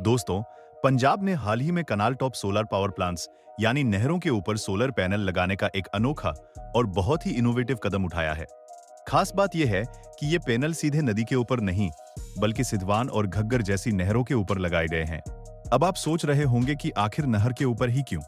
दोस्तों, पंजाब ने हाल ही में कनाल टॉप सोलर पावर प्लांट्स यानी नहरों के ऊपर सोलर पैनल लगाने का एक अनोखा और बहुत ही इनोवेटिव कदम उठाया है। खास बात यह है कि ये पैनल सीधे नदी के ऊपर नहीं, बल्कि सिधवान और घग्गर जैसी नहरों के ऊपर लगाए गए हैं। अब आप सोच रहे होंगे कि आखिर नहर के ऊपर ही क्यों?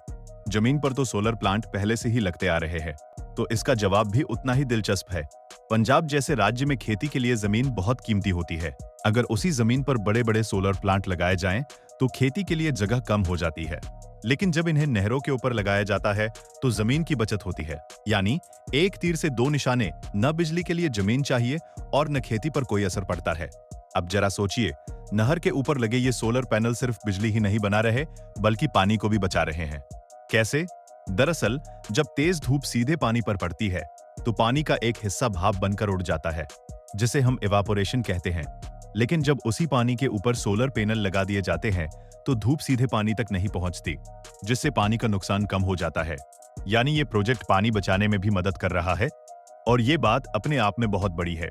जमीन पर तो सोलर प्लांट पहले से ही लगते आ रहे हैं, तो इसका जवाब भी उतना ही दिलचस्प है। पंजाब जैसे राज्य में खेती के लिए जमीन बहुत कीमती होती है। अगर उसी जमीन पर बड़े बड़े सोलर प्लांट लगाए जाएं, तो खेती के लिए जगह कम हो जाती है। लेकिन जब इन्हें नहरों के ऊपर लगाया जाता है, तो जमीन की बचत होती है। यानी एक तीर से दो निशाने, न बिजली के लिए जमीन चाहिए और न खेती पर कोई असर पड़ता है। अब जरा सोचिए, नहर के ऊपर लगे ये सोलर पैनल सिर्फ बिजली ही नहीं बना रहे, बल्कि पानी को भी बचा रहे हैं। कैसे? दरअसल जब तेज धूप सीधे पानी पर पड़ती है, तो पानी का एक हिस्सा भाप बनकर उड़ जाता है, जिसे हम इवापोरेशन कहते हैं। लेकिन जब उसी पानी के ऊपर सोलर पैनल लगा दिए जाते हैं, तो धूप सीधे पानी तक नहीं पहुंचती, जिससे पानी का नुकसान कम हो जाता है। यानी ये प्रोजेक्ट पानी बचाने में भी मदद कर रहा है, और ये बात अपने आप में बहुत बड़ी है,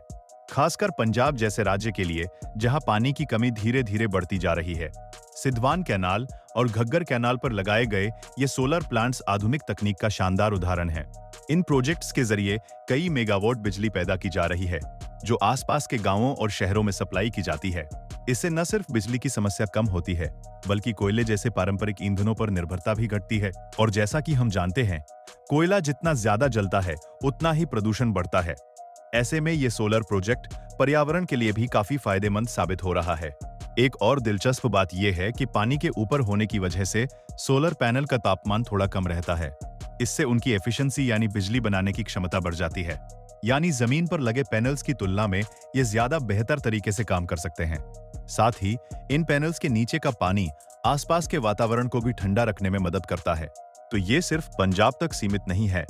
खासकर पंजाब जैसे राज्य के लिए, जहां पानी की कमी धीरे धीरे बढ़ती जा रही है। सिधवान कैनाल और घग्गर कैनाल पर लगाए गए ये सोलर प्लांट्स आधुनिक तकनीक का शानदार उदाहरण है। इन प्रोजेक्ट्स के जरिए कई मेगावाट बिजली पैदा की जा रही है, जो आसपास के गांवों और शहरों में सप्लाई की जाती है। इससे न सिर्फ बिजली की समस्या कम होती है, बल्कि कोयले जैसे पारंपरिक ईंधनों पर निर्भरता भी घटती है। और जैसा कि हम जानते हैं, कोयला जितना ज्यादा जलता है, उतना ही प्रदूषण बढ़ता है। ऐसे में ये सोलर प्रोजेक्ट पर्यावरण के लिए भी काफी फायदेमंद साबित हो रहा है। एक और दिलचस्प बात यह है कि पानी के ऊपर होने की वजह से सोलर पैनल का तापमान थोड़ा कम रहता है। इससे उनकी एफिशिएंसी यानी बिजली बनाने की क्षमता बढ़ जाती है। यानी जमीन पर लगे पैनल्स की तुलना में ये ज्यादा बेहतर तरीके से काम कर सकते हैं। साथ ही इन पैनल्स के नीचे का पानी आसपास के वातावरण को भी ठंडा रखने में मदद करता है। तो ये सिर्फ पंजाब तक सीमित नहीं है।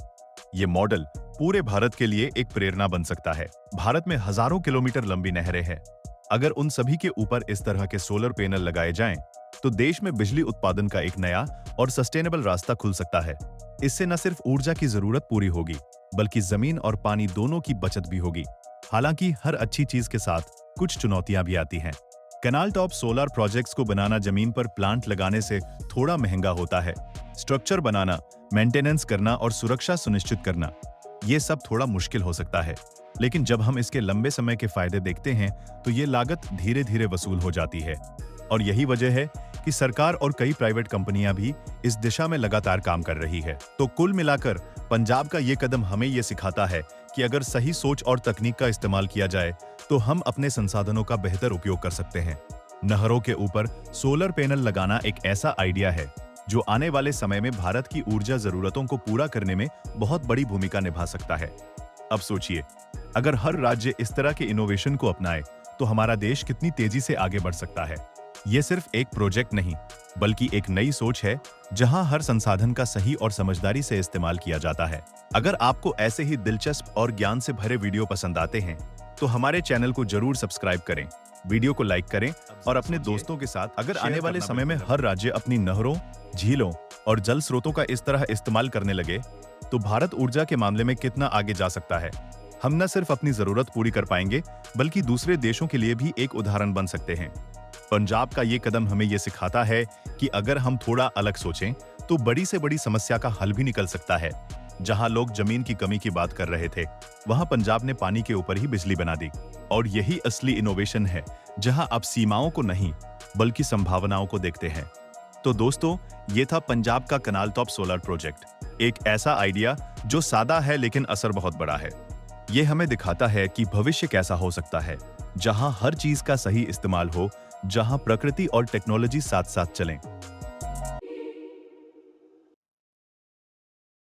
ये मॉडल पूरे भारत के लिए एक प्रेरणा बन सकता है। भारत में हजारों किलोमीटर लंबी नहरें हैं। अगर उन सभी के ऊपर इस तरह के सोलर पैनल लगाए जाएं, तो देश में बिजली उत्पादन का एक नया और सस्टेनेबल रास्ता खुल सकता है। इससे न सिर्फ ऊर्जा की जरूरत पूरी होगी, बल्कि जमीन और पानी दोनों की बचत भी होगी। हालांकि हर अच्छी चीज के साथ कुछ चुनौतियां भी आती हैं। कैनाल टॉप सोलर प्रोजेक्ट्स को बनाना जमीन पर प्लांट लगाने से थोड़ा महंगा होता है। स्ट्रक्चर बनाना, मेंटेनेंस करना और सुरक्षा सुनिश्चित करना, ये सब थोड़ा मुश्किल हो सकता है। लेकिन जब हम इसके लंबे समय के फायदे देखते हैं, तो ये लागत धीरे धीरे वसूल हो जाती है। और यही वजह है कि सरकार और कई प्राइवेट कंपनियां भी इस दिशा में लगातार काम कर रही है। तो कुल मिलाकर पंजाब का ये कदम हमें ये सिखाता है कि अगर सही सोच और तकनीक का इस्तेमाल किया जाए, तो हम अपने संसाधनों का बेहतर उपयोग कर सकते हैं। नहरों के ऊपर सोलर पैनल लगाना एक ऐसा आइडिया है जो आने वाले समय में भारत की ऊर्जा जरूरतों को पूरा करने में बहुत बड़ी भूमिका निभा सकता है। अब सोचिए, अगर हर राज्य इस तरह के इनोवेशन को अपनाए, तो हमारा देश कितनी तेजी से आगे बढ़ सकता है। ये सिर्फ एक प्रोजेक्ट नहीं, बल्कि एक नई सोच है, जहां हर संसाधन का सही और समझदारी से इस्तेमाल किया जाता है। अगर आपको ऐसे ही दिलचस्प और ज्ञान से भरे वीडियो पसंद आते हैं, तो हमारे चैनल को जरूर सब्सक्राइब करें, वीडियो को लाइक करें और अपने दोस्तों के साथ। अगर आने वाले समय में हर राज्य अपनी नहरों, झीलों और जल स्रोतों का इस तरह इस्तेमाल करने लगे, तो भारत ऊर्जा के मामले में कितना आगे जा सकता है। हम न सिर्फ अपनी जरूरत पूरी कर पाएंगे, बल्कि दूसरे देशों के लिए भी एक उदाहरण बन सकते हैं। पंजाब का ये कदम हमें ये सिखाता है कि अगर हम थोड़ा अलग सोचें, तो बड़ी से बड़ी समस्या का हल भी निकल सकता है। जहां लोग जमीन की कमी की बात कर रहे थे, वहां पंजाब ने पानी के ऊपर ही बिजली बना दी। और यही असली इनोवेशन है, जहां आप सीमाओं को नहीं, बल्कि संभावनाओं को देखते हैं। तो दोस्तों, ये था पंजाब का कनाल टॉप सोलर प्रोजेक्ट। एक ऐसा आइडिया जो सादा है, लेकिन असर बहुत बड़ा है। ये हमें दिखाता है कि भविष्य कैसा हो सकता है, जहां हर चीज का सही इस्तेमाल हो, जहां प्रकृति और टेक्नोलॉजी साथ साथ चलें।